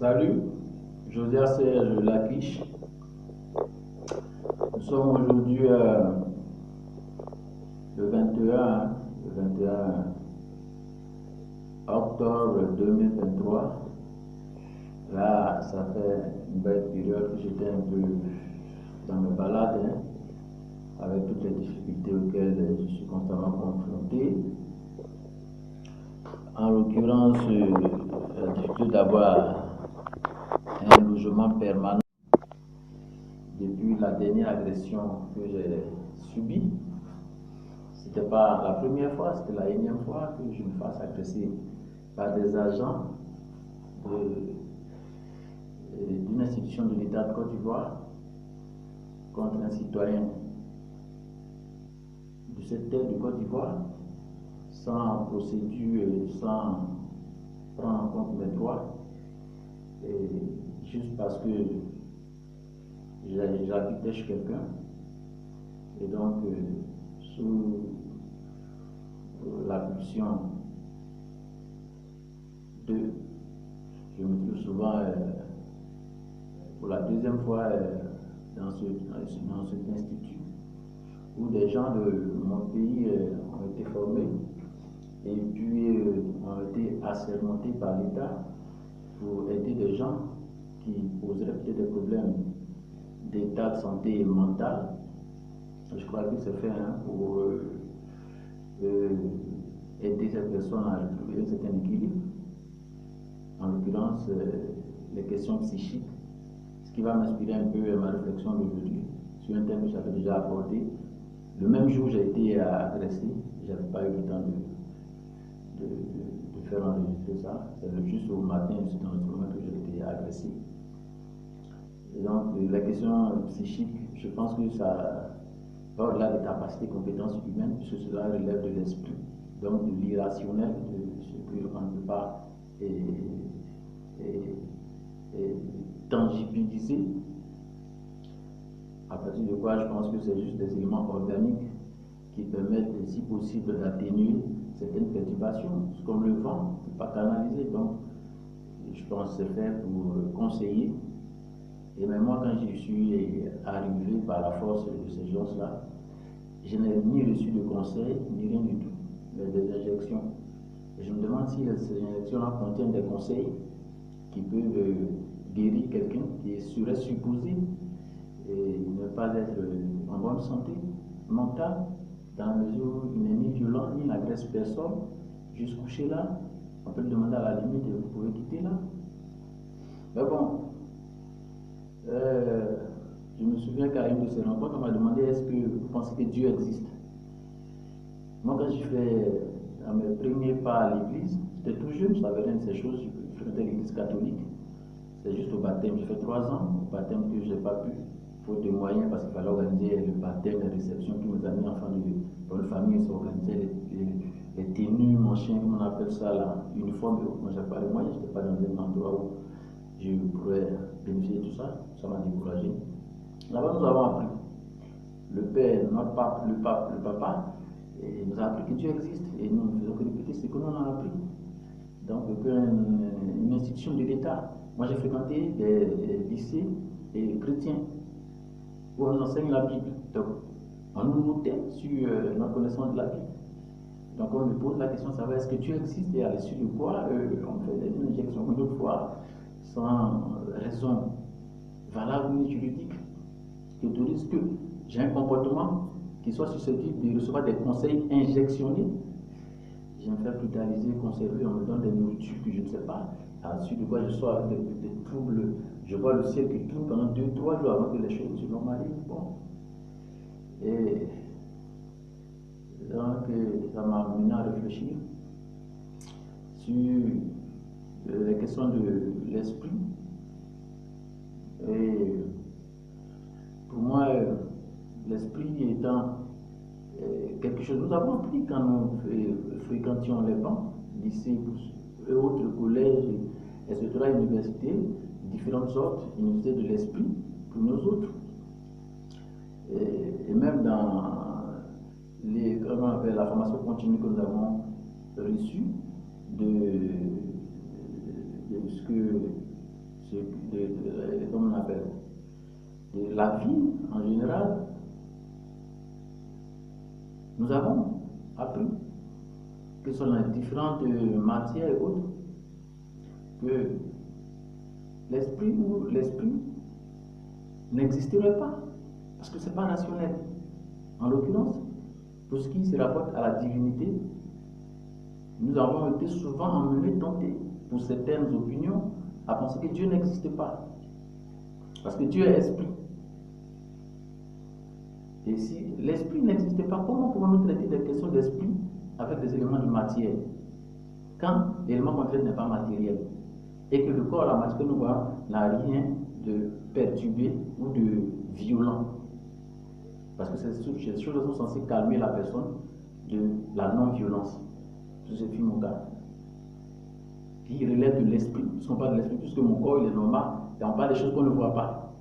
Salut, Josias Serge Laquiche. Nous sommes aujourd'hui le 21 octobre 2023. Là, ça fait une belle période que j'étais un peu dans mes balades, avec toutes les difficultés auxquelles je suis constamment confronté. En l'occurrence, la difficulté d'avoir un logement permanent depuis la dernière agression que j'ai subie. C'était pas la première fois, c'était la énième fois que je me fasse agresser par des agents d'une institution de l'État de Côte d'Ivoire contre un citoyen de cette terre de Côte d'Ivoire, sans procédure, sans prendre en compte mes droits, et juste parce que j'habitais chez quelqu'un. Et donc, sous la pulsion de, je me trouve souvent pour la deuxième fois dans cet institut où des gens de mon pays ont été formés et puis ont été assermentés par l'État pour aider des gens qui poseraient peut-être des problèmes d'état de santé mentale. Je crois que c'est fait pour aider ces personnes à retrouver un certain équilibre. En l'occurrence, les questions psychiques, ce qui va m'inspirer un peu ma réflexion d'aujourd'hui sur un thème que j'avais déjà abordé. Le même jour où j'ai été agressé, je n'avais pas eu le temps de faire enregistrer ça. C'est juste au matin, c'est dans ce moment que j'ai été agressé. Et donc, la question psychique, je pense que ça va au-delà des capacités et compétences humaines, puisque cela relève de l'esprit, donc de l'irrationnel, de ce qu'on ne peut pas tangibiliser. À partir de quoi je pense que c'est juste des éléments organiques qui permettent, si possible, d'atténuer certaines perturbations, comme le vent, on ne peut pas canaliser. Donc, je pense que c'est fait pour conseiller. Et même moi, quand je suis arrivé par la force de ces gens-là, je n'ai ni reçu de conseils, ni rien du tout, mais des injections. Et je me demande si ces injections-là contiennent des conseils qui peuvent guérir quelqu'un qui serait supposé ne pas être en bonne santé mentale, dans la mesure où il n'est ni violent, ni n'agresse personne, juste couché là. On peut lui demander à la limite, vous pouvez quitter là. Mais bon, je me souviens qu'à une de ces rencontres, on m'a demandé est-ce que vous pensez que Dieu existe. Moi, quand j'ai fait mes premiers pas à l'église, j'étais tout jeune, je ne savais rien de ces choses, je fréquentais l'église catholique. C'est juste au baptême, j'ai fait 3 ans, au baptême que je n'ai pas pu, faute de moyens, parce qu'il fallait organiser le baptême, la réception, tous mes amis, enfants de la famille s'organisaient, les tenues, mon chien, comment on appelle ça, là, uniforme, moi j'avais pas les moyens, je n'étais pas dans un endroit où je pourrais bénéficier de tout ça, ça m'a découragé. Là-bas, nous avons appris, le père, notre pape, le papa, et nous a appris que Dieu existe, et nous ne faisons que répéter ce que nous en avons appris. Donc, une institution de l'État. Moi, j'ai fréquenté des lycées chrétiens où on nous enseigne la Bible. Donc, on nous notait sur notre connaissance de la Bible. Donc, on me pose la question de savoir est-ce que Dieu existe et à l'issue de quoi on fait une injection une autre fois sans raison valable ni juridique qui autorise que j'ai un comportement qui soit susceptible de recevoir des conseils injectionnés. Je me fais brutaliser, conserver, on me donne des nourritures que je ne sais pas. À la suite de quoi je sors avec des troubles, je vois le ciel qui tourne pendant 2-3 jours avant que les choses se normalisent. Bon. Et donc, ça m'a amené à réfléchir sur les questions de l'esprit. Et pour moi, l'esprit étant quelque chose, nous avons appris quand nous fréquentions les bancs, lycées et autres collèges, etc., universités, différentes sortes, universités de l'esprit, pour nous autres. Et même dans la formation continue que nous avons reçue de ce que comment on appelle, de la vie en général, nous avons appris que sur les différentes matières et autres, que l'esprit ou l'esprit n'existerait pas, parce que ce n'est pas rationnel. En l'occurrence, pour ce qui se rapporte à la divinité, nous avons été souvent emmenés, tentés, pour certaines opinions, à penser que Dieu n'existe pas. Parce que Dieu est esprit. Et si l'esprit n'existe pas, comment pouvons-nous traiter des questions d'esprit avec des éléments de matière, quand l'élément matériel n'est pas matériel, et que le corps, la matière que nous voyons, n'a rien de perturbé ou de violent? Parce que ces choses sont censées calmer la personne de la non-violence. Tout ce film qui relève de l'esprit, puisqu'on parle de l'esprit, puisque mon corps il est normal, et on parle des choses qu'on ne voit pas.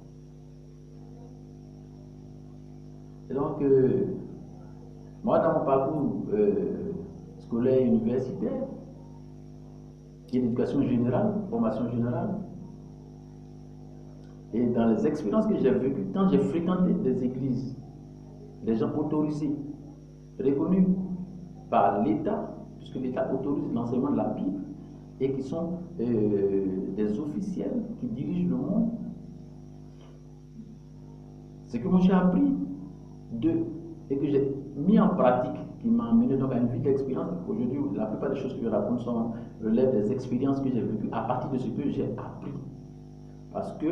Et donc, moi, dans mon parcours scolaire et universitaire, qui est l'éducation générale, formation générale, et dans les expériences que j'ai vécues, quand j'ai fréquenté des églises, des gens autorisés, reconnus par l'État, puisque l'État autorise l'enseignement de la Bible, et qui sont des officiels qui dirigent le monde, ce que moi j'ai appris d'eux et que j'ai mis en pratique, qui m'a amené donc à une vie d'expérience. Aujourd'hui, la plupart des choses que je raconte relèvent des expériences que j'ai vécues à partir de ce que j'ai appris. Parce que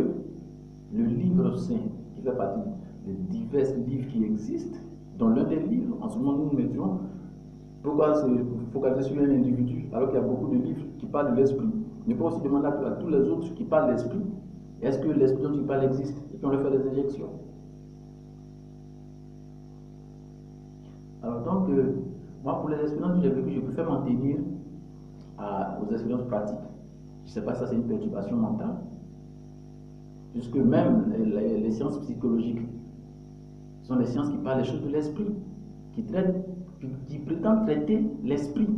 le livre saint, qui fait partie des divers livres qui existent, dans l'un des livres, en ce moment nous nous mettions, pourquoi se focaliser sur un individu alors qu'il y a beaucoup de livres qui parlent de l'esprit? Ne pas aussi demander à tous les autres qui parlent de l'esprit, est-ce que l'esprit dont ils parlent existe? Et puis on leur fait des injections. Alors donc, moi pour les expériences que j'ai vécues, je préfère m'en tenir aux expériences pratiques. Je ne sais pas si ça c'est une perturbation mentale, puisque même les sciences psychologiques sont des sciences qui parlent des choses de l'esprit, qui prétendent traiter l'esprit.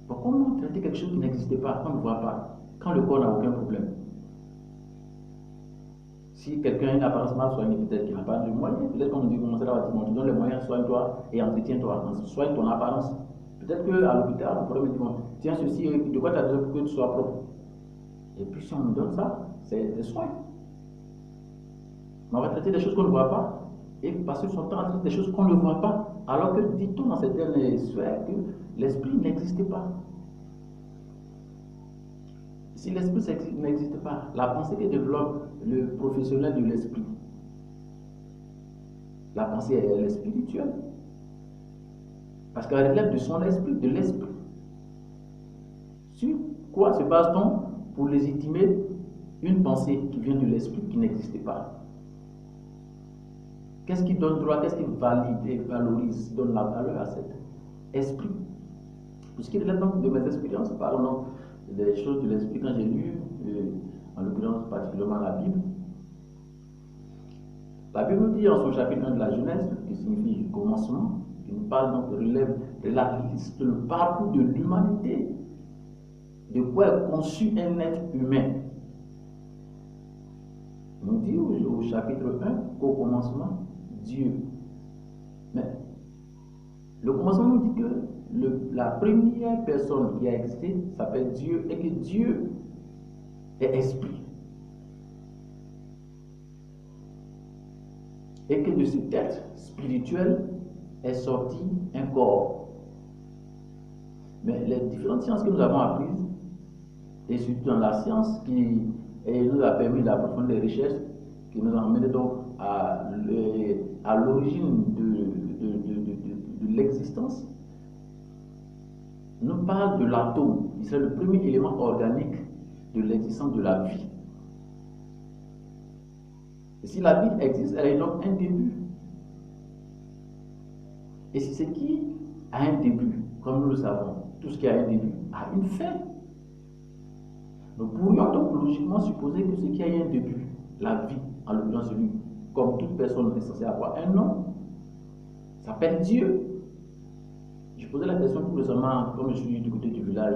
Comment traiter quelque chose qui n'existe pas, qu'on ne voit pas, quand le corps n'a aucun problème? Si quelqu'un a une apparence mal soignée, peut-être qu'il n'a pas de moyens. Peut-être qu'on dit, on te donne les moyens, soigne-toi et entretiens-toi, soigne ton apparence. Peut-être qu'à l'hôpital, on pourrait me dire, bon, tiens ceci, de quoi tu as besoin pour que tu sois propre? Et puis si on nous donne ça, c'est des soins. Mais on va traiter des choses qu'on ne voit pas, et passer son temps à traiter des choses qu'on ne voit pas, alors que dit-on dans certaines sphères que l'esprit n'existe pas. Si l'esprit n'existe pas, la pensée que développe le professionnel de l'esprit, la pensée elle est spirituelle, parce qu'elle relève de son esprit, de l'esprit. Sur quoi se base-t-on pour légitimer une pensée qui vient de l'esprit qui n'existe pas? Qu'est-ce qui donne droit, qu'est-ce qui valide et valorise, donne la valeur à cet esprit? Pour ce qui relève donc de mes expériences, parlons des choses de l'esprit quand j'ai lu, en l'occurrence particulièrement la Bible. La Bible nous dit en son chapitre 1 de la Genèse, qui signifie commencement, qui nous parle donc de relève de la liste, le parcours de l'humanité, de quoi est conçu un être humain. Il nous dit au chapitre 1 qu'au commencement, Dieu. Mais le commencement nous dit que la première personne qui a existé s'appelle Dieu et que Dieu est esprit. Et que de cet être spirituel est sorti un corps. Mais les différentes sciences que nous avons apprises, et surtout dans la science qui nous a permis d'approfondir les recherches, qui nous a amené donc à l'origine de l'existence, nous parle de l'atome, qui serait le premier élément organique de l'existence de la vie. Et si la vie existe, elle a donc un début. Et si ce qui a un début, comme nous le savons, tout ce qui a un début a une fin. Nous pourrions donc logiquement supposer que ce qui a un début, la vie, en l'occurrence celui, comme toute personne est censée avoir un nom, s'appelle Dieu. Je posais la question tout récemment, comme je suis du côté du village,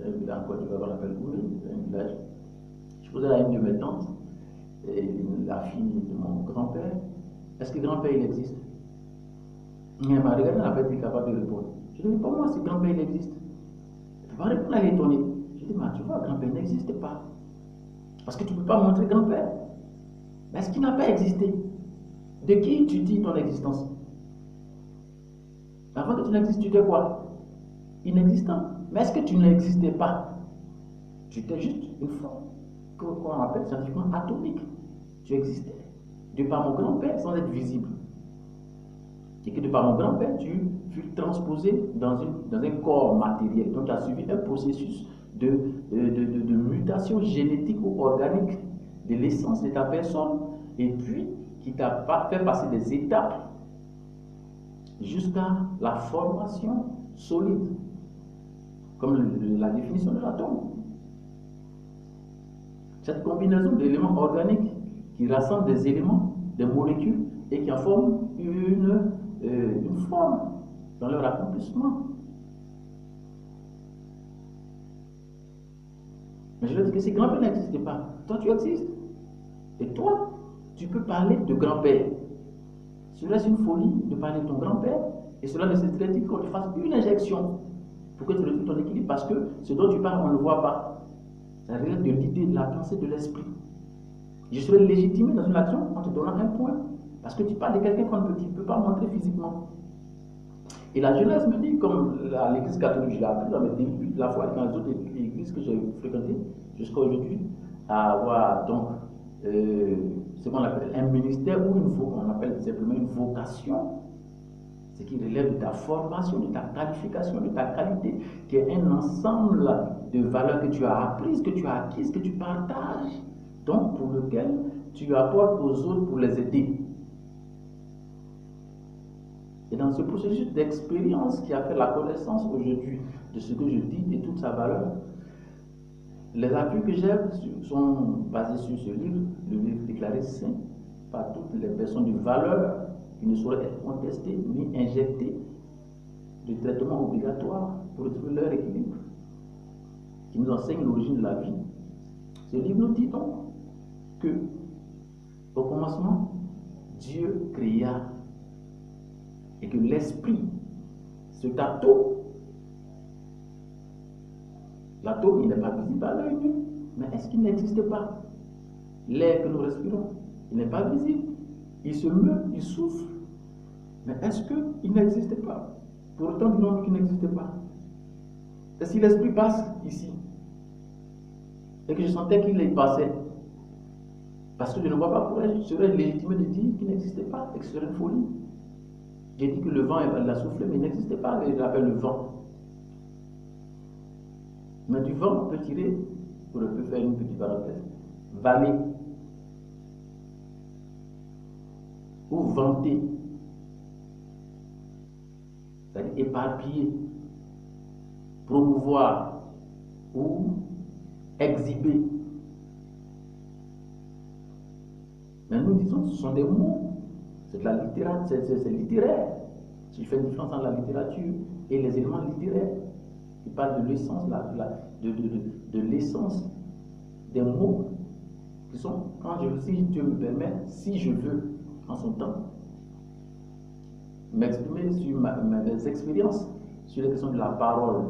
un village en Côte d'Ivoire qu'on appelle Oumé, un village. Je posais à une de mes tantes, et la fille de mon grand-père, est-ce que grand-père il existe? Elle m'a regardé, elle n'a pas été capable de répondre. Je lui ai dit, pour moi, si grand-père il existe, elle ne peut pas répondre, elle est étonnée. Je lui ai dit, mais tu vois, grand-père n'existe pas. Parce que tu ne peux pas montrer grand-père. Mais est-ce qu'il n'a pas existé? De qui tu dis ton existence? Avant que tu n'existes, tu étais quoi? Inexistant. Mais est-ce que tu n'existais pas? Tu étais juste une forme qu'on appelle scientifiquement atomique. Tu existais. De par mon grand-père sans être visible. Et que de par mon grand-père, tu fus transposé dans un corps matériel. Donc tu as suivi un processus de mutation génétique ou organique de l'essence de ta personne. Et puis qui t'a fait passer des étapes jusqu'à la formation solide, comme la définition de l'atome. Cette combinaison d'éléments organiques qui rassemblent des éléments, des molécules, et qui en forment une forme dans leur accomplissement. Mais je veux dire que si grand-père n'existait pas, toi tu existes. Et toi, tu peux parler de grand-père. Cela c'est une folie de parler de ton grand-père, et cela nécessiterait qu'on te fasse une injection pour que tu retrouves ton équilibre, parce que ce dont tu parles, on ne le voit pas. Ça relève de l'idée, de la pensée, de l'esprit. Je serais légitimé dans une action en te donnant un point, parce que tu parles de quelqu'un qu'on ne peut pas montrer physiquement. Et la jeunesse me dit, comme à l'église catholique, je l'ai appris dans mes débuts de la foi, et dans les autres églises que j'ai fréquentées jusqu'à aujourd'hui, à avoir donc ce qu'on appelle un ministère ou on appelle simplement une vocation, ce qui relève de ta formation, de ta qualification, de ta qualité, qui est un ensemble de valeurs que tu as apprises, que tu as acquises, que tu partages, donc pour lequel tu apportes aux autres pour les aider. Et dans ce processus d'expérience qui a fait la connaissance aujourd'hui de ce que je dis et toute sa valeur, les appuis que j'ai sont basés sur ce livre, le livre déclaré saint par toutes les personnes de valeur qui ne sauraient être contestées ni injectées de traitements obligatoires pour retrouver leur équilibre, qui nous enseigne l'origine de la vie. Ce livre nous dit donc que, au commencement, Dieu créa et que l'esprit, cet atome, l'atome, il n'est pas visible à l'œil nu, mais est-ce qu'il n'existe pas? L'air que nous respirons, il n'est pas visible, il se meut, il souffle, mais est-ce qu'il n'existe pas? Pour autant, disons qu'il n'existe pas. Et si l'esprit passe ici, et que je sentais qu'il y passait, parce que je ne vois pas pourquoi je serais légitimé de dire qu'il n'existait pas, et que ce serait une folie. J'ai dit que le vent l'a soufflé, mais il n'existait pas, et je l'appelle le vent. Mais du vent, on peut tirer, pour faire une petite parenthèse, valer, ou vanter, c'est-à-dire éparpiller, promouvoir, ou exhiber. Mais nous disons que ce sont des mots. C'est de la littérature, c'est littéraire. Si je fais une différence entre la littérature et les éléments littéraires, qui parlent de l'essence, de l'essence des mots, qui sont, si Dieu me permet, si je veux, en son temps, m'exprimer sur mes expériences, sur les questions de la parole,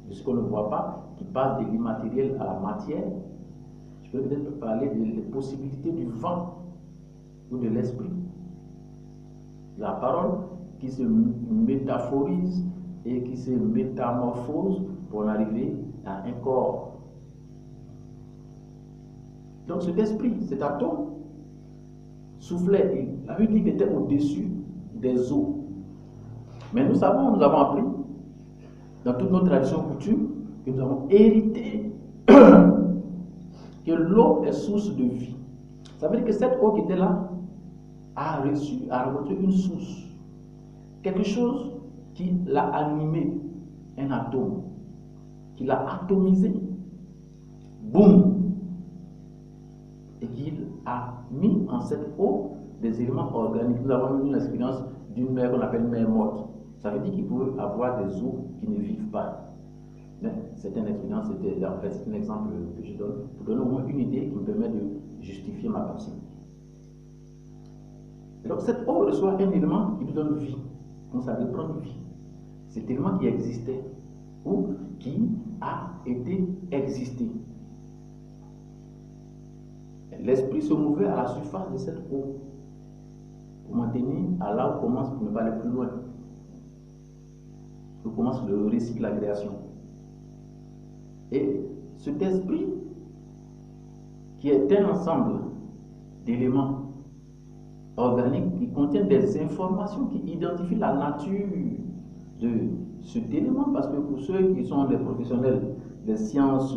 de ce qu'on ne voit pas, qui passe de l'immatériel à la matière. Je peux peut-être parler des possibilités du vent ou de l'esprit. La parole qui se métaphorise et qui se métamorphose pour en arriver à un corps. Donc cet esprit, cet atome, soufflait, il avait dit qu'il était au-dessus des eaux. Mais nous savons, nous avons appris, dans toutes nos traditions coutumes, que nous avons hérité que l'eau est source de vie. Ça veut dire que cette eau qui était là a rencontré une source, quelque chose qui l'a animé, un atome, qui l'a atomisé, boum, et qu'il a mis en cette eau des éléments organiques. Nous avons eu l'expérience d'une mer qu'on appelle mer morte. Ça veut dire qu'il peut y avoir des eaux qui ne vivent pas. Mais c'est une expérience, c'est un exemple que je donne, pour donner au moins une idée qui me permet de justifier ma pensée. Et donc cette eau reçoit un élément qui lui donne vie, donc ça reprend vie. Cet élément qui existait ou qui a été existé. L'esprit se mouvait à la surface de cette eau pour maintenir à là où commence pour ne pas aller plus loin. Où commence le récit de la création. Et cet esprit qui est un ensemble d'éléments organiques qui contiennent des informations qui identifient la nature de cet élément, parce que pour ceux qui sont des professionnels des sciences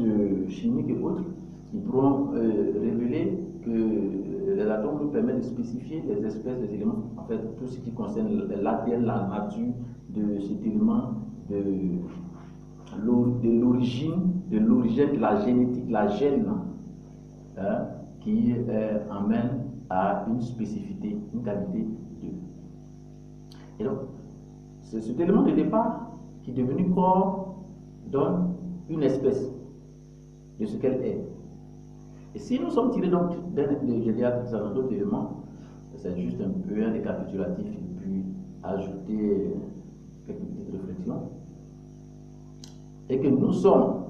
chimiques et autres, ils pourront révéler que les atomes nous permettent de spécifier les espèces des éléments, en fait tout ce qui concerne l'ADN, la nature de cet élément, de l'origine, de la génétique, la gène, hein, qui amène à une spécificité, une qualité de. Et donc, c'est cet élément de départ qui est devenu corps donne une espèce de ce qu'elle est. Et si nous sommes tirés donc d'autres éléments, c'est juste un peu un récapitulatif et puis ajouter quelques petites réflexions. Et que nous sommes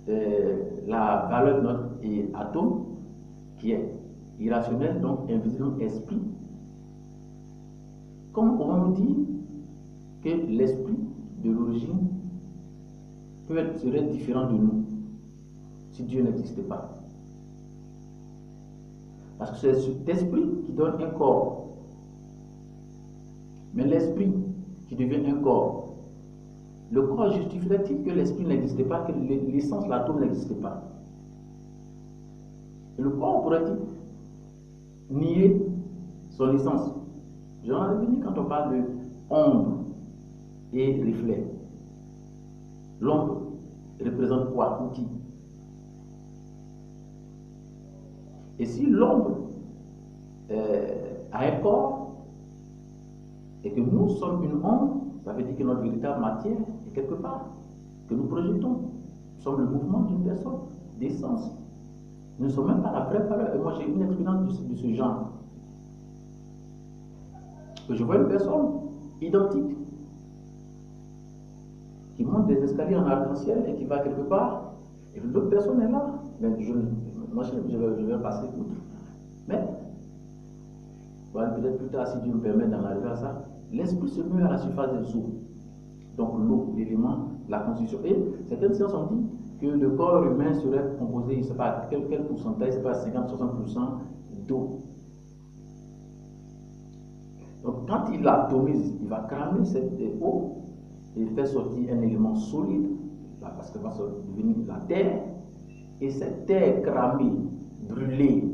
la valeur de notre atome qui est irrationnel, donc invisible, esprit. Comment pouvons-nous dire que l'esprit de l'origine serait différent de nous si Dieu n'existait pas? Parce que c'est cet esprit qui donne un corps. Mais l'esprit qui devient un corps, le corps justifierait-il que l'esprit n'existait pas, que l'essence, l'atome n'existait pas? Et le corps pourrait-il nier son essence? J'en ai revenu quand on parle de ombre et reflet. L'ombre représente quoi ou qui? Et si l'ombre a un corps et que nous sommes une ombre, ça veut dire que notre véritable matière est quelque part, que nous projetons. Nous sommes le mouvement d'une personne, d'essence. Nous ne sommes même pas la vraie valeur. Et moi, j'ai une expérience de ce genre. Que je vois une personne identique qui monte des escaliers en arc-en-ciel et qui va quelque part, et l'autre personne est là. Mais moi, je vais passer outre. Mais, voilà, peut-être plus tard, si Dieu me permet d'en arriver à ça, l'esprit se meut à la surface des eaux. Donc l'eau, l'élément, la constitution. Et certaines sciences ont dit que le corps humain serait composé, je ne sais pas quel pourcentage, c'est pas 50-60% d'eau. Donc quand il l'atomise, il va cramer cette eau et faire sortir un élément solide, là, parce que va devenir la terre. Et cette terre cramée, brûlée,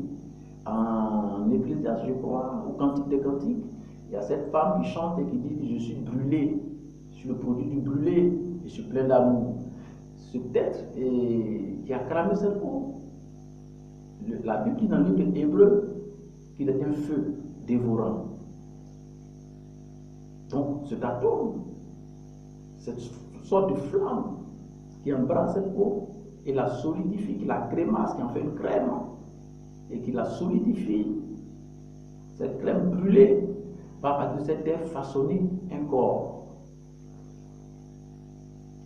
en Ecclésiaste, je crois, au Cantique des Cantiques, il y a cette femme qui chante et qui dit que je suis brûlée, je suis le produit du brûlé, je suis plein d'amour. Cet être qui a cramé cette eau, la Bible dit dans le livre hébreu qu'il est un feu dévorant. Donc cet atome, cette sorte de flamme qui embrasse cette eau et la solidifie, qui la crémasse, qui en fait une crème et qui la solidifie, cette crème brûlée va à partir de cette terre façonner un corps.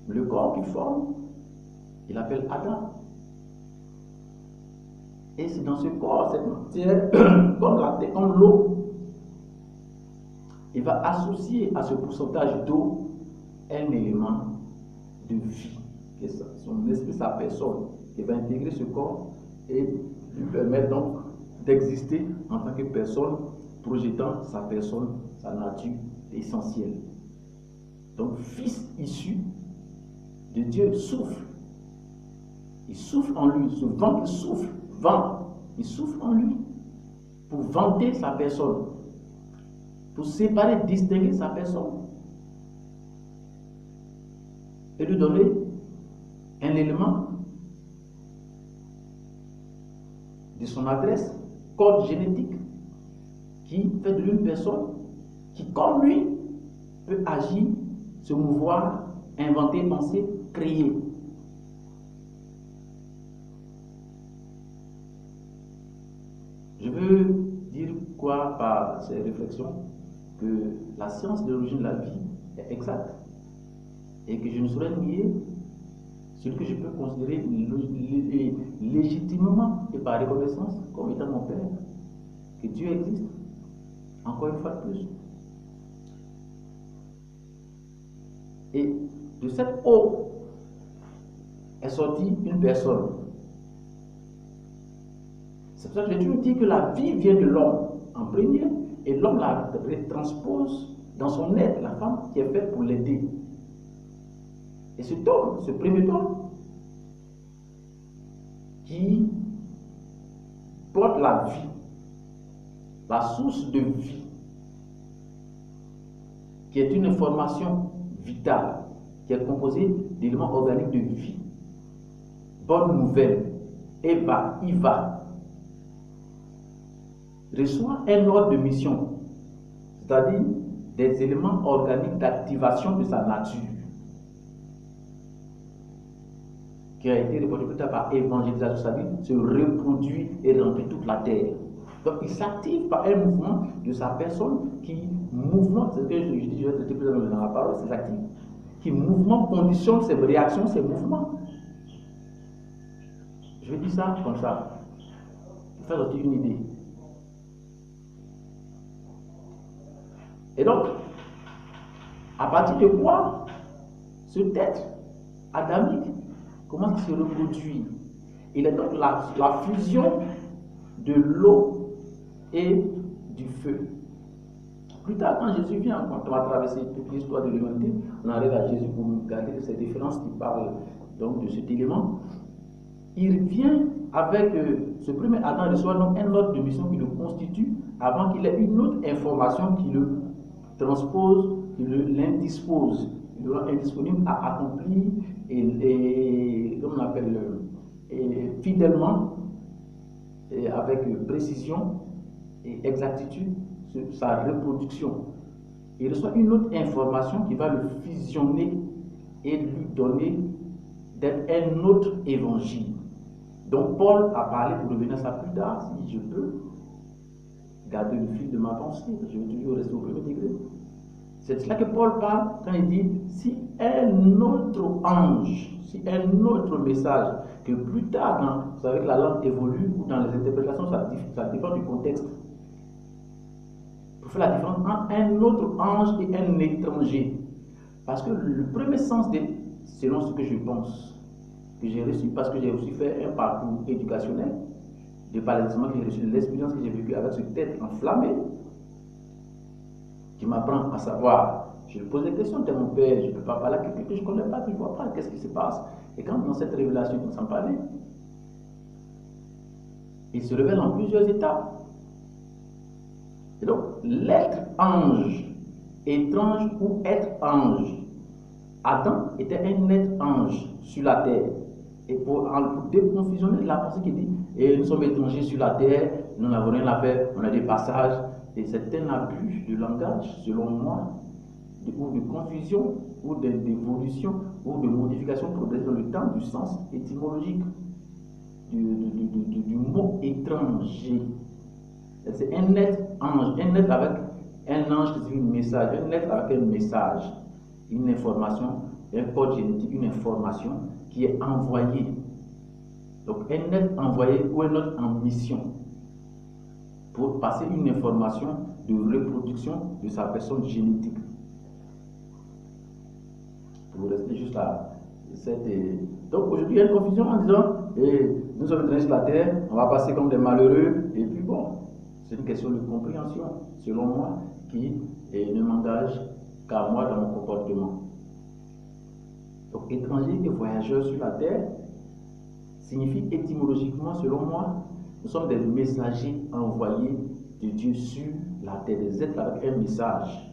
Le corps qu'il forme, il appelle Adam. Et c'est dans ce corps, cette matière, comme l'eau, il va associer à ce pourcentage d'eau un élément de vie, son esprit, sa personne, qui va intégrer ce corps et lui permettre donc d'exister en tant que personne, projetant sa personne, sa nature essentielle. Donc, fils issu de Dieu souffle. Il souffle en lui, ce vent qui souffle, il souffle en lui pour vanter sa personne, pour séparer, distinguer sa personne et lui donner un élément de son adresse, code génétique, qui fait de lui une personne qui, comme lui, peut agir, se mouvoir, inventer, penser, créer. Je veux dire quoi par ces réflexions? Que la science de l'origine de la vie est exacte et que je ne saurais nier celui que je peux considérer légitimement et par reconnaissance comme étant mon Père, que Dieu existe, encore une fois de plus. Et de cette eau est sortie une personne. C'est pour ça que j'ai toujours dit que la vie vient de l'homme en premier et l'homme la transpose dans son être, la femme qui est faite pour l'aider. Et cet homme, ce premier homme, qui porte la vie, la source de vie, qui est une information vitale, qui est composée d'éléments organiques de vie. Bonne nouvelle, Eva, Iva, reçoit un ordre de mission, c'est-à-dire des éléments organiques d'activation de sa nature, qui a été répondu plus tard par évangélisation, c'est-à-dire se reproduit et remplit toute la terre. Donc il s'active par un mouvement de sa personne qui, mouvement, c'est ce que je dis, je vais traiter plus dans la parole, c'est actif, qui mouvement conditionne ses réactions, ses mouvements. Je vais dire ça comme ça, pour faire sortir une idée. Et donc, à partir de quoi ce être adamique commence à se reproduire? Il est donc la fusion de l'eau et du feu. Plus tard, quand Jésus vient, quand on va traverser toute l'histoire de l'humanité, on arrive à Jésus pour garder ces différences qui parlent donc de cet élément. Il vient avec ce premier Adam reçoit donc un ordre de mission qui le constitue avant qu'il ait une autre information qui le transpose, qui l'indispose. Il le rend indisponible à accomplir et comme on appelle, fidèlement et avec précision et exactitude sa reproduction. Il reçoit une autre information qui va le fusionner et lui donner d'être un autre évangile. Donc Paul a parlé, pour revenir à ça plus tard, si je peux garder le fil de ma pensée, je vais toujours rester au premier degré. C'est cela que Paul parle quand il dit, si un autre ange, si un autre message, que plus tard, vous savez que la langue évolue, ou dans les interprétations, ça dépend du contexte. Pour faire la différence entre un autre ange et un étranger. Parce que le premier sens, selon ce que je pense, que j'ai reçu, parce que j'ai aussi fait un parcours éducationnel, de par l'enseignement que j'ai reçu, de l'expérience que j'ai vécue avec ce tête enflammée, qui m'apprend à savoir, je lui pose des questions, t'es mon père, je ne peux pas parler à quelqu'un que je ne connais pas, que je ne vois pas, qu'est-ce qui se passe? Et quand dans cette révélation, on s'en parlait, il se révèle en plusieurs étapes. Et donc, l'être ange, étrange ou être ange, Adam était un être ange sur la terre. Et pour déconfusionner la pensée qui dit, nous sommes étrangers sur la terre, nous n'avons rien à faire, on a des passages, et c'est un abus de langage, selon moi, ou de confusion, ou d'évolution, ou de modification progressive dans le temps du sens étymologique du mot étranger. C'est un être ange, un être avec un ange qui signifie message, un être avec un message, une information, un code génétique, une information qui est envoyée. Donc un être envoyé ou un autre en mission pour passer une information de reproduction de sa personne génétique. Pour rester juste là. Donc aujourd'hui il y a une confusion en disant nous sommes étrangers sur la terre, on va passer comme des malheureux, et puis bon. C'est une question de compréhension, selon moi, qui ne m'engage qu'à moi dans mon comportement. Donc, étranger et voyageur sur la terre signifie étymologiquement, selon moi, nous sommes des messagers envoyés de Dieu sur la terre, des êtres avec un message,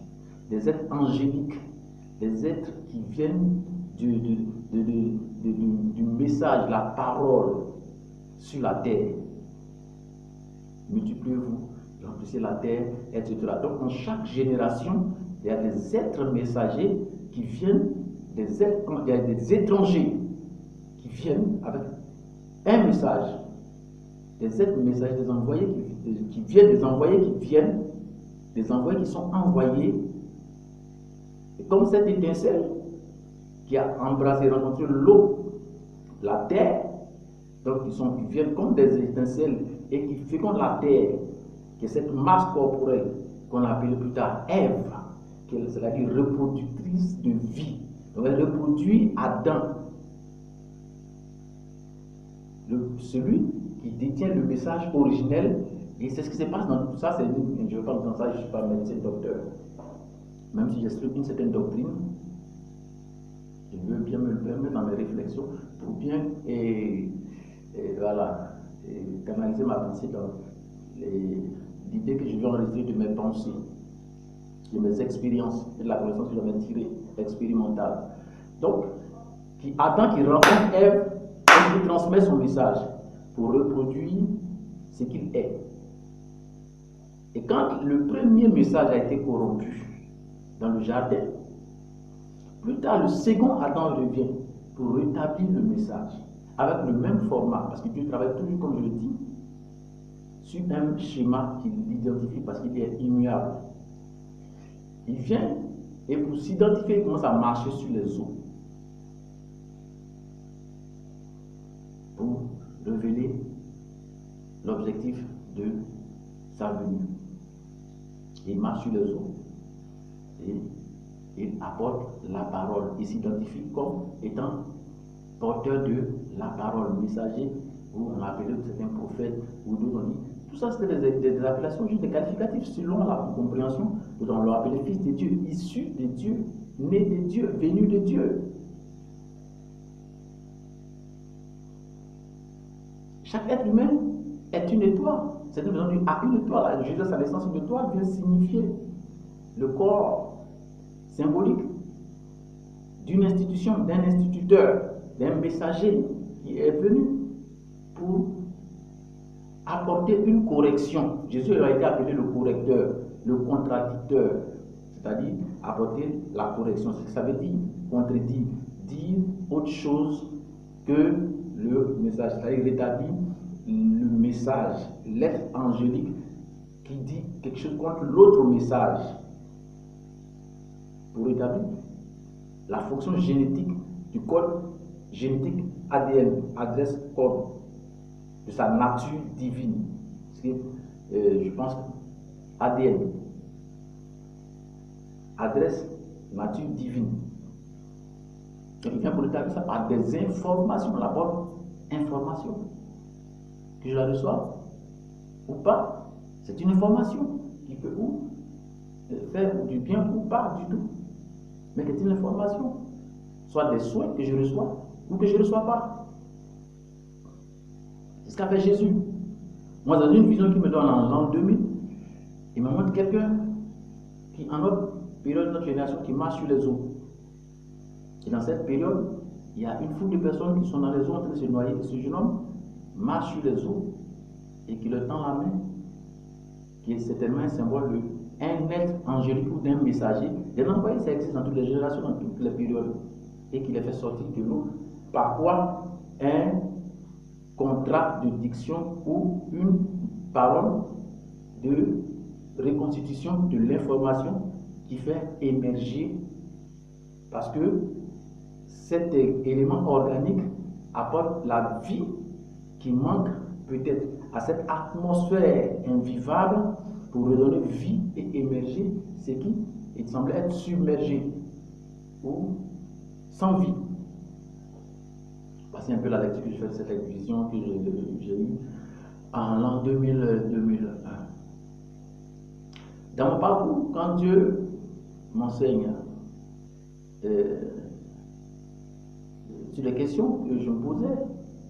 des êtres angéliques, des êtres qui viennent du message, la parole sur la terre. Multipliez-vous, remplissez la terre, etc. Donc, en chaque génération, il y a des êtres messagers qui viennent, il y a des étrangers qui viennent avec un message des êtres messagers, des envoyés qui viennent, des envoyés qui viennent, des envoyés qui sont envoyés. Et comme cette étincelle qui a embrassé, rencontré l'eau, la terre, donc ils viennent comme des étincelles et qui fécondent la terre, qui est cette masse corporelle qu'on a appelée plus tard Ève, c'est-à-dire reproductrice de vie. Donc elle reproduit Adam, celui qui détient le message originel. Et c'est ce qui se passe dans tout ça. Je ne veux pas dans ça, je ne suis pas médecin docteur, même si j'explique une certaine doctrine. Je veux bien me le permettre dans mes réflexions pour bien canaliser ma pensée dans l'idée que je veux enregistrer de mes pensées, de mes expériences et de la connaissance que j'avais tirée expérimentale. Donc, Adam qui rencontre Ève et qui transmet son message pour reproduire ce qu'il est. Et quand le premier message a été corrompu dans le jardin, plus tard le second Adam revient pour rétablir le message avec le même format, parce que Dieu travaille toujours, comme je le dis, sur un schéma qui l'identifie parce qu'il est immuable. Il vient et pour s'identifier, il commence à marcher sur les eaux pour révéler l'objectif de sa venue. Il marche sur les eaux et il apporte la parole. Il s'identifie comme étant porteur de la parole, messager, ou on appelait certains prophètes, ou d'autres on dit. Tout ça, c'était des appellations, juste des qualificatifs selon la compréhension. On l'a appelé fils de Dieu, issu de Dieu, né de Dieu, venu de Dieu. Chaque être humain est une étoile. C'est aujourd'hui à une étoile. Jésus, sa naissance, une étoile vient signifier le corps symbolique d'une institution, d'un instituteur, d'un messager qui est venu pour apporter une correction. Jésus a été appelé le correcteur, le contradicteur, c'est-à-dire apporter la correction. Ce que ça veut dire, contredire, dire autre chose que le message, c'est-à-dire rétablir le message, l'être angélique qui dit quelque chose contre l'autre message pour rétablir la fonction génétique du code génétique ADN, adresse code de sa nature divine. Parce que je pense que ADN, adresse nature divine. Donc il vient pour rétablir ça par des informations, la bonne information. Que je la reçois ou pas, c'est une information qui peut ou faire du bien ou pas du tout. Mais c'est une information, soit des soins que je reçois ou que je ne reçois pas. C'est ce qu'a fait Jésus. Moi, dans une vision qu'il me donne en l'an 2000, il me montre quelqu'un qui, en notre période, notre génération, qui marche sur les eaux. Et dans cette période, il y a une foule de personnes qui sont dans les eaux en train de se noyer. Et ce jeune homme marche sur les eaux et qui leur tend la main, qui est certainement un symbole d'un être angélique ou d'un messager. Des envoyés, ça existe dans toutes les générations, dans toutes les périodes, et qui les fait sortir de l'eau. Par quoi? Un contrat de diction ou une parole de reconstitution de l'information qui fait émerger, parce que cet élément organique apporte la vie qui manque peut-être à cette atmosphère invivable pour redonner vie et émerger ce qui il semblait être submergé ou sans vie. Voici un peu la lecture que je fais de cette vision que j'ai eue en l'an 2001. Dans mon parcours, quand Dieu m'enseigne sur les questions que je me posais,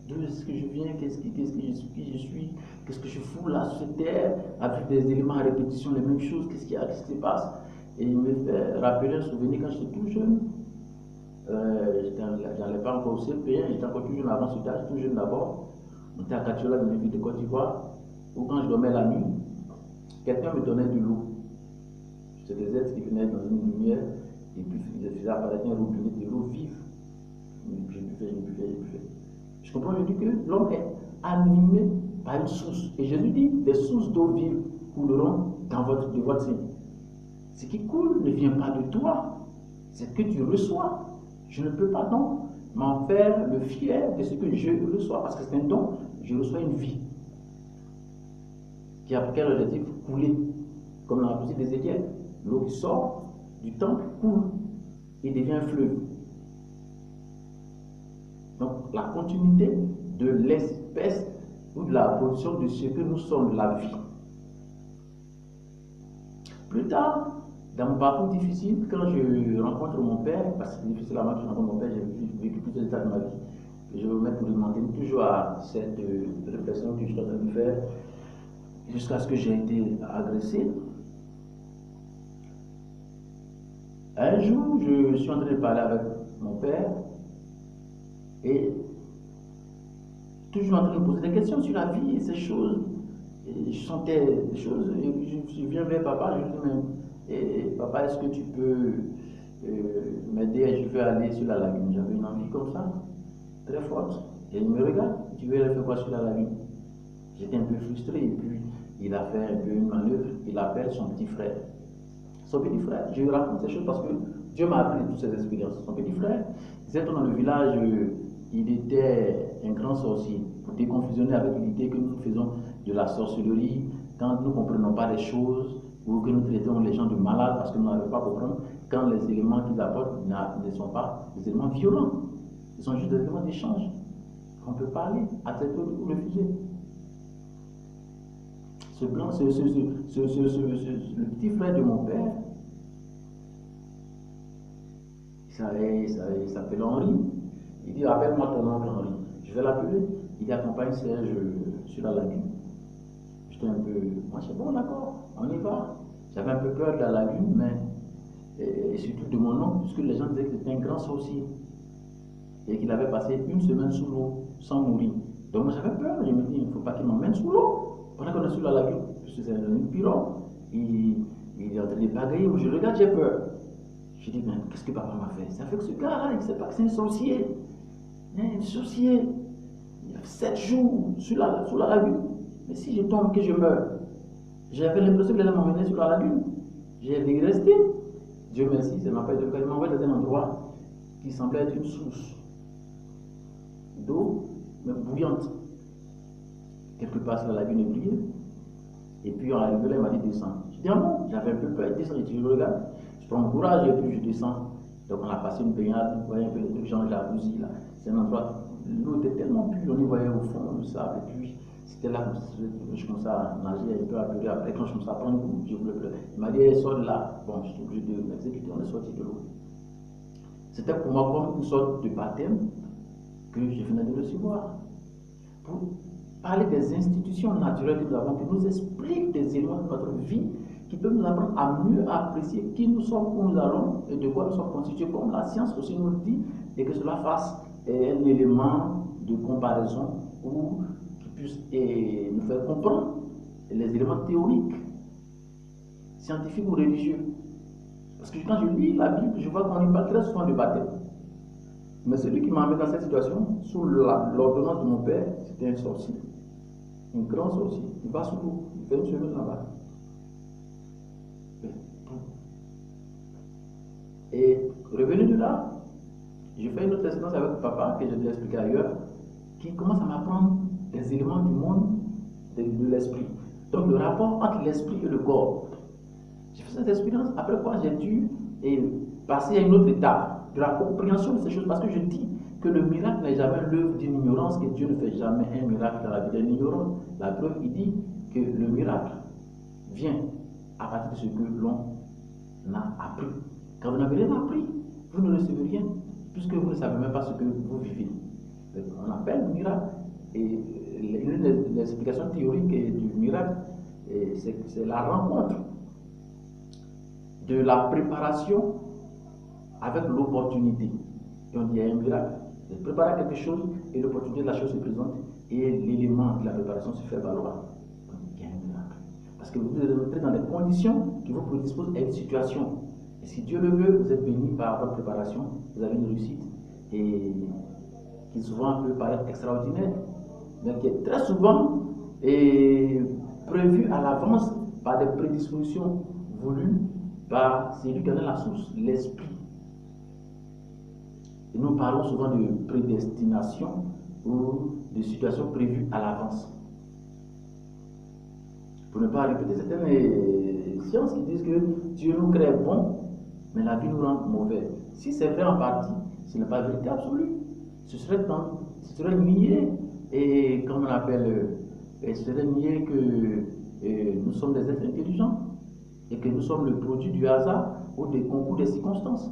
d'où est-ce que je viens, qu'est-ce que je suis, qu'est-ce que je fous là sur cette terre, avec des éléments à répétition, les mêmes choses, qu'est-ce qui se passe? Et il me fait rappeler un souvenir quand j'étais tout jeune. J'allais pas encore au CP, j'étais encore tout jeune avant ce âge, tout jeune d'abord. On était à Katiola, dans une ville de Côte d'Ivoire, où quand je dormais la nuit, quelqu'un me donnait de l'eau. C'était des êtres qui venaient dans une lumière et puis ils faisaient apparaître un robinet de l'eau vive. Je buvais. Je comprends, je dis que l'homme est animé par une source. Et Jésus dit, les sources d'eau vive couleront de votre sein. Ce qui coule ne vient pas de toi, c'est ce que tu reçois. Je ne peux pas donc m'en faire le fier de ce que je reçois, parce que c'est un don, je reçois une vie qui a pour quel objectif? Couler. Comme dans la prophétie d'Ézéchiel, l'eau qui sort du temple coule et devient un fleuve. Donc la continuité de l'espèce ou de la position de ce que nous sommes, de la vie. Plus tard, dans mon parcours difficile, quand je rencontre mon père, parce que c'est difficile avant que je rencontre mon père, j'ai vécu plusieurs états de ma vie, et je vais me mettre pour demander toujours à cette réflexion que je suis en train de faire, jusqu'à ce que j'ai été agressé. Un jour, je suis en train de parler avec mon père, et toujours en train de me poser des questions sur la vie et ces choses. Et je sentais des choses, et je viens vers papa, je lui dis, mais papa, est-ce que tu peux m'aider? Je veux aller sur la lagune. J'avais une envie comme ça, très forte. Et il me regarde, tu veux aller faire quoi sur la lagune? J'étais un peu frustré, et puis il a fait un peu une manœuvre, il appelle son petit frère. Son petit frère, je lui raconte ces choses parce que Dieu m'a appris toutes ces expériences. Son petit frère, il était dans le village, il était un grand sorcier, pour déconfusionner avec l'idée que nous faisons de la sorcellerie, quand nous ne comprenons pas les choses, ou que nous traitons les gens de malades parce que nous n'arrivons pas à comprendre, quand les éléments qu'ils apportent ne sont pas des éléments violents, ils sont juste des éléments d'échange. On peut parler, accepter ou refuser. Le petit frère de mon père, il s'appelle Henri. Il dit, appelle-moi ton oncle Henri. Je vais l'appeler. Il dit, accompagne Serge sur la lagune. J'étais un peu, moi je dis, bon d'accord, on y va. J'avais un peu peur de la lagune, mais et surtout de mon oncle, puisque les gens disaient que c'était un grand sorcier. Et qu'il avait passé une semaine sous l'eau sans mourir. Donc moi j'avais peur, je me dis, il ne faut pas qu'il m'emmène sous l'eau. Pendant qu'on est sur la lagune, c'est un pirogue, il est en train de bagailler, moi je regarde, j'ai peur. Je dis, mais qu'est-ce que papa m'a fait? Ça fait que ce gars-là, il ne sait pas que c'est un sorcier. Un sorcier. Il a 7 jours sous la lagune. Mais si je tombe, que je meurs. J'avais l'impression qu'il allait m'emmener sur la lagune. J'ai dû rester. Dieu merci, ça m'a pas été le cas. Il m'a envoyé dans un endroit qui semblait être une source d'eau, mais bouillante. Quelque part sur la lagune est brillée. Et puis on arrive là, il m'a dit descends. Je dis ah bon, j'avais un peu peur, il descend, je regarde. Je prends mon courage et puis je descends. Donc on a passé une baignade, vous voyez un peu le truc, genre jacuzzi là. C'est un endroit, l'eau était tellement pure, on y voyait au fond le sable. Et puis c'était là que je commençais à nager un peu, à pleurer. Après quand je commençais à prendre goût, je voulais pleurer. Il m'a dit sors de là. Bon, je suis obligé de m'exécuter, on est sorti de l'eau. C'était pour moi comme une sorte de baptême que je venais de recevoir. Pour parler des institutions naturelles que nous avons, qui nous expliquent des éléments de notre vie, qui peuvent nous apprendre à mieux apprécier qui nous sommes, où nous allons et de quoi nous sommes constitués, comme la science aussi nous le dit, et que cela fasse un élément de comparaison ou qui puisse nous faire comprendre les éléments théoriques, scientifiques ou religieux. Parce que quand je lis la Bible, je vois qu'on y parle très souvent de baptême. Mais celui qui m'a amené dans cette situation, sous l'ordonnance de mon père, c'était un sorcier. Un grand sorcier. Il va sous l'eau, il fait une semaine là-bas. Et revenu de là, je fais une autre expérience avec papa, que je vais expliquer ailleurs, qui commence à m'apprendre des éléments du monde de l'esprit. Donc le rapport entre l'esprit et le corps. J'ai fait cette expérience, après quoi j'ai dû passer à une autre étape de la compréhension de ces choses, parce que je dis que le miracle n'est jamais l'œuvre d'une ignorance, que Dieu ne fait jamais un miracle dans la vie d'un ignorant. La preuve, il dit que le miracle vient à partir de ce que l'on a appris. Quand vous n'avez rien appris, vous ne recevez rien, puisque vous ne savez même pas ce que vous vivez. On appelle le miracle, et l'une des explications théoriques du miracle, c'est la rencontre de la préparation avec l'opportunité. Et on dit il y a un miracle. Vous préparez quelque chose et l'opportunité de la chose se présente et l'élément de la préparation se fait valoir. Donc il y a un miracle. Parce que vous êtes entré dans des conditions qui vous prédisposent à une situation. Et si Dieu le veut, vous êtes béni par votre préparation, vous avez une réussite et qui souvent peut paraître extraordinaire, mais qui est très souvent est prévu à l'avance par des prédispositions voulues par celui qui en est la source, l'esprit. Et nous parlons souvent de prédestination ou de situations prévues à l'avance. Pour ne pas répéter certaines sciences qui disent que Dieu nous crée bon, mais la vie nous rend mauvais. Si c'est vrai en partie, ce n'est pas vérité absolue. Ce serait nier, et comme on appelle, ce serait nier que nous sommes des êtres intelligents et que nous sommes le produit du hasard ou des concours des circonstances.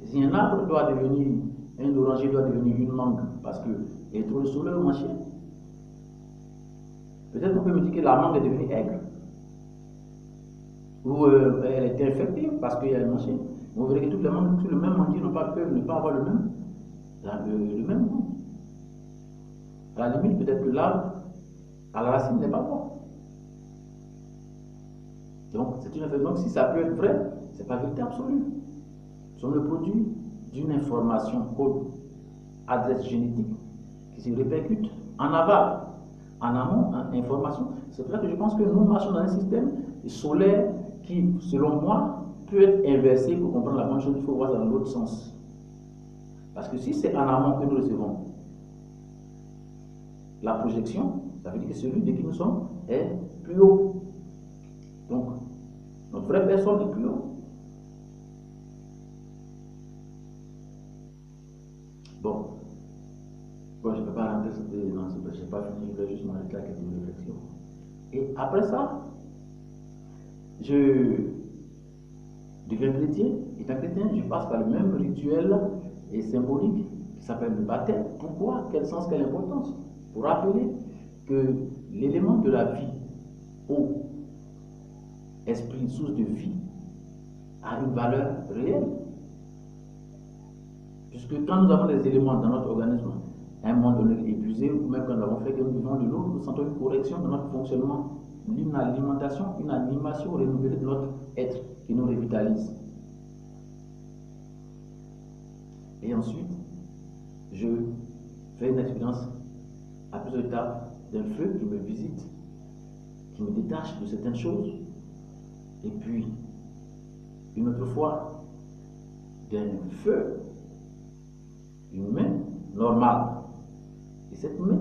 Si un arbre doit devenir, un oranger doit devenir une mangue parce qu'il est trop le soleil au marché, peut-être qu'on peut me dire que la mangue est devenue aigre. Ou elle est infectée parce qu'il y a un marché. Vous verrez que toutes les mangues sur le même manguier peuvent ne pas avoir le même goût. À la limite, peut-être que l'arbre, à la racine, n'est pas bon. Donc, c'est une information. Donc, si ça peut être vrai, ce n'est pas vérité absolue. Nous sommes le produit d'une information code adresse génétique qui se répercute en aval, en amont, en information. C'est pour ça que je pense que nous marchons dans un système solaire qui, selon moi, peut être inversé pour comprendre la bonne chose. Il faut voir dans l'autre sens. Parce que si c'est en amont que nous recevons la projection, ça veut dire que celui de qui nous sommes est plus haut. Donc, notre vraie personne est plus haut. Bon, je ne peux pas rentrer dans ce que je n'ai pas fini, je vais juste m'arrêter à quelques réflexions. Et après ça, je deviens chrétien. Étant chrétien, je passe par le même rituel et symbolique qui s'appelle le baptême. Pourquoi? Quel sens, quelle importance? Pour rappeler que l'élément de la vie, eau, esprit, source de vie, a une valeur réelle. Puisque quand nous avons des éléments dans notre organisme, à un moment donné épuisé, ou même quand nous avons fait que nous vivons de l'eau, nous sentons une correction dans notre fonctionnement, une alimentation, une animation renouvelée de notre être qui nous revitalise. Et ensuite, je fais une expérience à plusieurs étapes d'un feu qui me visite, qui me détache de certaines choses, et puis une autre fois d'un feu, une main normale. Et cette main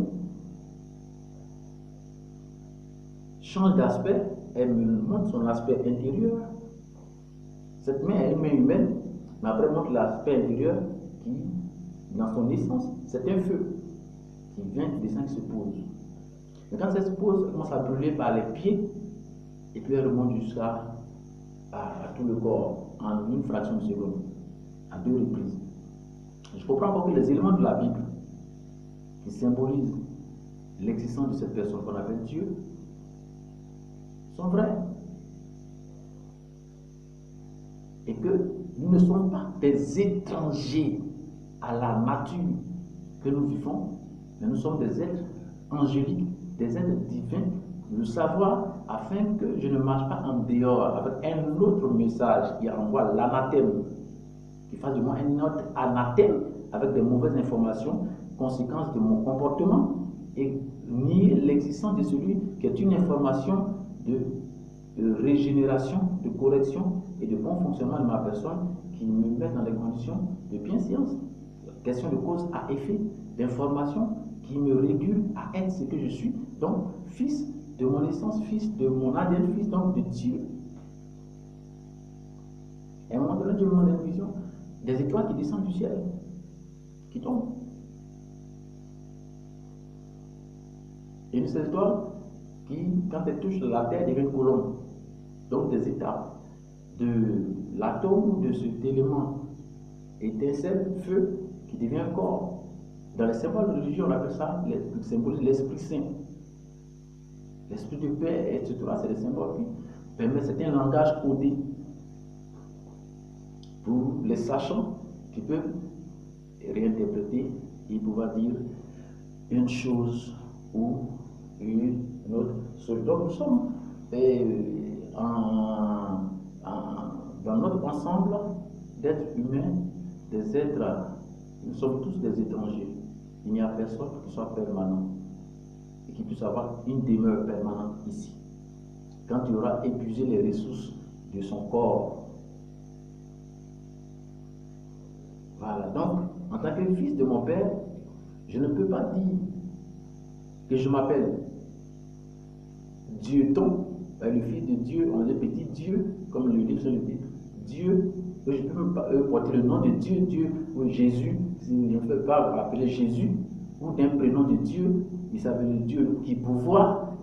change d'aspect, elle me montre son aspect intérieur. Cette main est une main humaine, mais après montre l'aspect intérieur qui, dans son essence, c'est un feu qui vient, qui descend, qui se pose. Mais quand elle se pose, elle commence à brûler par les pieds, et puis elle remonte jusqu'à tout le corps en une fraction de seconde, à 2 reprises. Je comprends encore que les éléments de la Bible qui symbolisent l'existence de cette personne qu'on appelle Dieu sont vrais. Et que nous ne sommes pas des étrangers à la nature que nous vivons, mais nous sommes des êtres angéliques, des êtres divins. Le savoir afin que je ne marche pas en dehors avec un autre message qui envoie l'anathème, qui fasse de moi un autre anathème avec des mauvaises informations, conséquences de mon comportement, et nier l'existence de celui qui est une information de régénération, de correction et de bon fonctionnement de ma personne qui me met dans les conditions de bienséance. Question de cause à effet, d'information qui me régule à être ce que je suis, donc fils de mon essence, fils de mon ADN, fils donc de Dieu. Et à un moment donné, Dieu me montre une vision des étoiles qui descendent du ciel, qui tombent. Et une seule étoile qui, quand elle touche la terre, devient une colombe. Donc des étapes de l'atome de cet élément étincelle, feu, qui devient un corps. Dans les symboles religieux, on appelle ça le symbole de l'Esprit Saint. L'esprit de paix, etc. C'est des symboles qui permettent, c'est un langage codé pour les sachants qui peuvent réinterpréter et pouvoir dire une chose ou une autre. Donc nous sommes dans notre ensemble d'êtres humains, des êtres, nous sommes tous des étrangers. il n'y a personne qui soit permanent et qui puisse avoir une demeure permanente ici. Quand il aura épuisé les ressources de son corps. Voilà, donc, en tant que fils de mon Père, je ne peux pas dire que je m'appelle Dieu-ton, le fils de Dieu, on dit petit Dieu, comme le livre le dit, Dieu, que je peux me porter le nom de Dieu, Dieu, ou Jésus, si je ne peux pas appeler Jésus, ou d'un prénom de Dieu, il s'appelle Dieu qui pouvoir.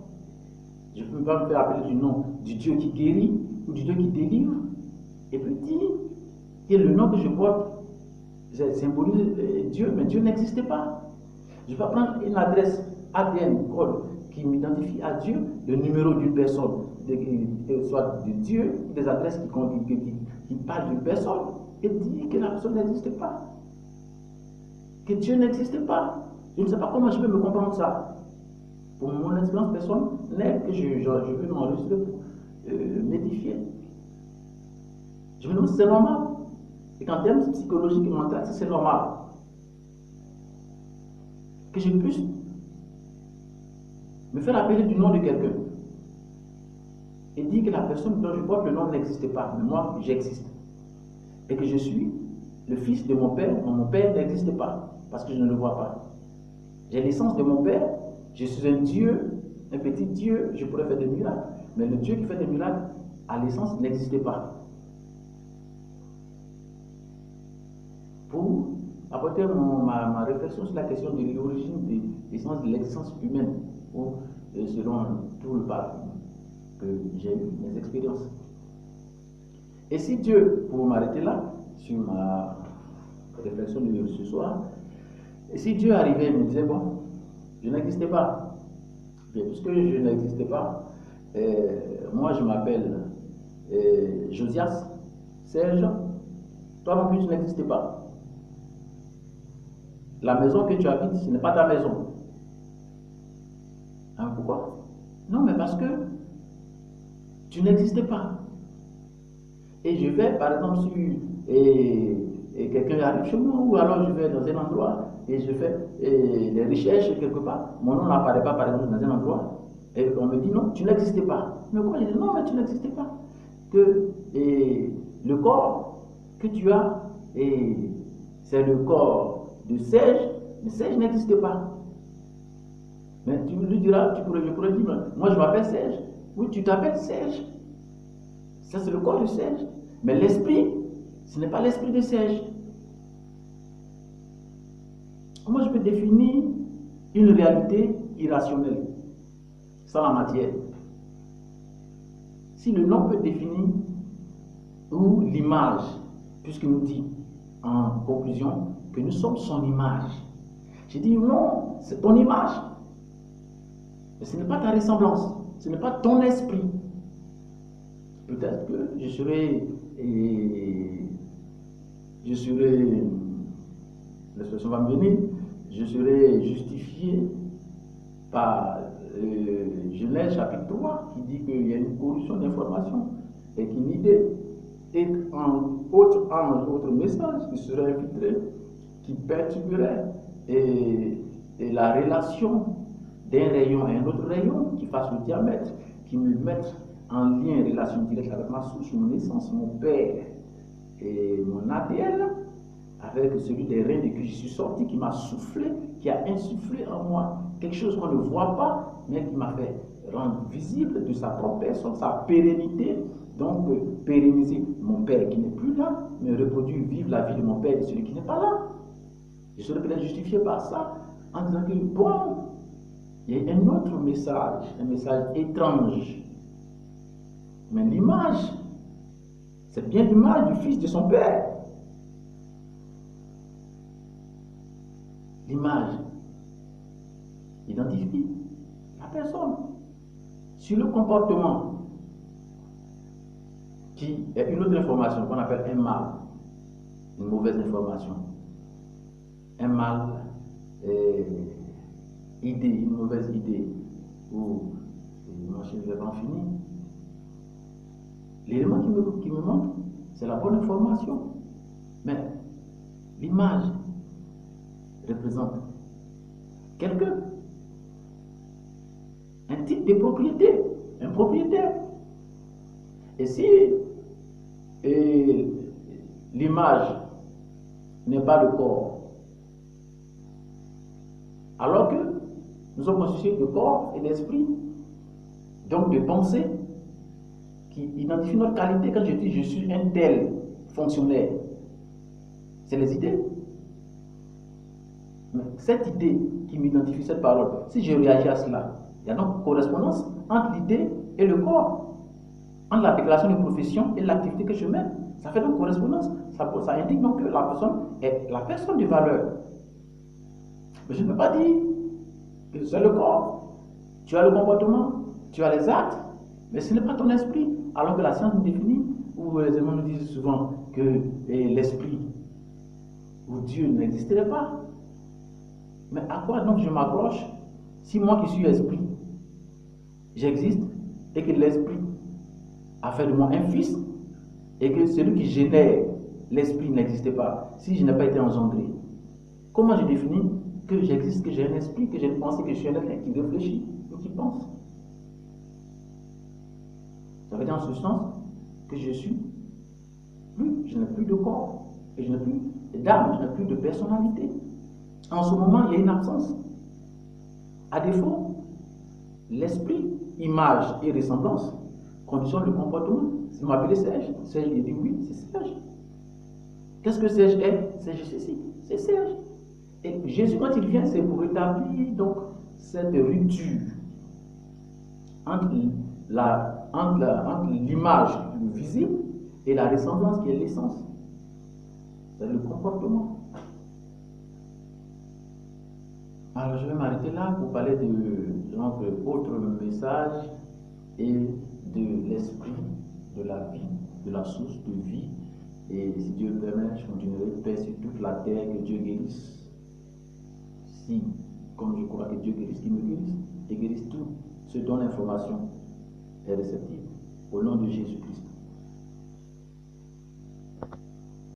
Je ne peux pas me faire appeler du nom du Dieu qui guérit, ou du Dieu qui délivre, et puis dire que le nom que je porte, symbolise Dieu, mais Dieu n'existe pas. Je vais prendre une adresse ADN, code, qui m'identifie à Dieu, le numéro d'une personne, soit de Dieu, des adresses qui parlent d'une personne, et dire que la personne n'existe pas. Que Dieu n'existe pas. Je ne sais pas comment je peux me comprendre ça. Pour mon expérience personnelle, que je veux m'enregistrer pour m'édifier. Je me demande si c'est normal. Et qu'en termes psychologiques et mentaux, si c'est normal. Que je puisse me faire appeler du nom de quelqu'un et dire que la personne dont je porte le nom n'existe pas, mais moi j'existe. Et que je suis le fils de mon père, dont mon père n'existe pas, parce que je ne le vois pas. J'ai l'essence de mon père, je suis un Dieu, un petit Dieu, je pourrais faire des miracles, mais le Dieu qui fait des miracles, à l'essence, n'existait pas. Pour apporter ma réflexion sur la question de l'origine de l'essence de l'existence humaine, ou selon tout le parcours que j'ai eu, mes expériences. Et si Dieu, pour m'arrêter là, sur ma réflexion de ce soir, et si Dieu arrivait et me disait, bon, je n'existais pas, bien, puisque je n'existais pas, moi je m'appelle Josias, Serge, toi non plus tu n'existais pas. La maison que tu habites, ce n'est pas ta maison. Hein, pourquoi? Non, mais parce que tu n'existais pas. Et je vais, par exemple, si quelqu'un arrive chez moi, ou alors je vais dans un endroit et je fais des recherches quelque part, mon nom n'apparaît pas, par exemple, dans un endroit, et on me dit non, tu n'existais pas. Mais quoi? Je dis non, mais tu n'existais pas. Que le corps que tu as, c'est le corps de Serge, mais Serge n'existe pas. Mais tu lui diras, je pourrais dire, moi je m'appelle Serge. Oui, tu t'appelles Serge. Ça c'est le corps de Serge. Mais l'esprit, ce n'est pas l'esprit de Serge. Comment je peux définir une réalité irrationnelle sans la matière? Si le nom peut définir, ou l'image, puisqu'il nous dit en conclusion que nous sommes son image. J'ai dit non, c'est ton image. Mais ce n'est pas ta ressemblance, ce n'est pas ton esprit. Peut-être que je serai, l'expression va me venir, je serai justifié par Genèse chapitre 3 qui dit qu'il y a une corruption d'information et qu'une idée est un autre message qui serait infiltré, qui perturberait la relation d'un rayon à un autre rayon, qui fasse le diamètre, qui me mette en lien, relation directe avec ma source, mon essence, mon père et mon ADN, avec celui des reins de que je suis sorti, qui m'a soufflé, qui a insufflé en moi quelque chose qu'on ne voit pas, mais qui m'a fait rendre visible de sa propre personne, sa pérennité. Donc, pérenniser mon père qui n'est plus là, mais reproduire, vivre la vie de mon père et celui qui n'est pas là. Je serais peut-être justifié par ça, en disant que, bon, il y a un autre message, un message étrange. Mais l'image, c'est bien l'image du fils de son père. L'image identifie la personne. Sur le comportement, qui est une autre information qu'on appelle un mal, une mauvaise information. Un mal, idée, une mauvaise idée, ou mon chef va en finir. L'élément qui me manque, c'est la bonne information. Mais l'image représente quelqu'un, un type de propriété, un propriétaire. Et si l'image n'est pas le corps, alors que nous sommes constitués de corps et d'esprit, donc de pensée, qui identifie notre qualité. Quand je dis je suis un tel fonctionnaire, c'est les idées. Mais cette idée qui m'identifie, cette parole, si je réagis à cela, il y a donc correspondance entre l'idée et le corps, entre la déclaration de profession et l'activité que je mène. Ça fait donc correspondance. Ça indique donc que la personne est la personne de valeur. Mais je ne peux pas dire que c'est le corps. Tu as le comportement, tu as les actes, mais ce n'est pas ton esprit. Alors que la science nous définit, ou les éléments nous disent souvent que l'esprit ou Dieu n'existerait pas. Mais à quoi donc je m'accroche si moi qui suis esprit, j'existe et que l'esprit a fait de moi un fils et que celui qui génère l'esprit n'existait pas, si je n'ai pas été engendré? Comment je définis que j'existe, que j'ai un esprit, que j'ai une pensée, que je suis un être qui réfléchit ou qui pense? Ça veut dire en substance que je n'ai plus de corps, et je n'ai plus d'âme, je n'ai plus de personnalité. En ce moment, il y a une absence. À défaut, l'esprit, image et ressemblance conditionnent le comportement. Si vous m'appelez Serge, Serge il dit oui, c'est Serge. Qu'est-ce que Serge est? Serge c'est ceci, c'est Serge. Et Jésus, quand il vient, c'est pour établir donc cette rupture entre l'image visible et la ressemblance qui est l'essence. C'est le comportement. Alors je vais m'arrêter là pour parler de notre autre message et de l'esprit, de la vie, de la source de vie. Et si Dieu le permet, je continuerai paix sur toute la terre, que Dieu guérisse. Si, comme je crois que Dieu guérisse, qu'il me guérisse et guérisse tout ce dont l'information est réceptive. Au nom de Jésus-Christ.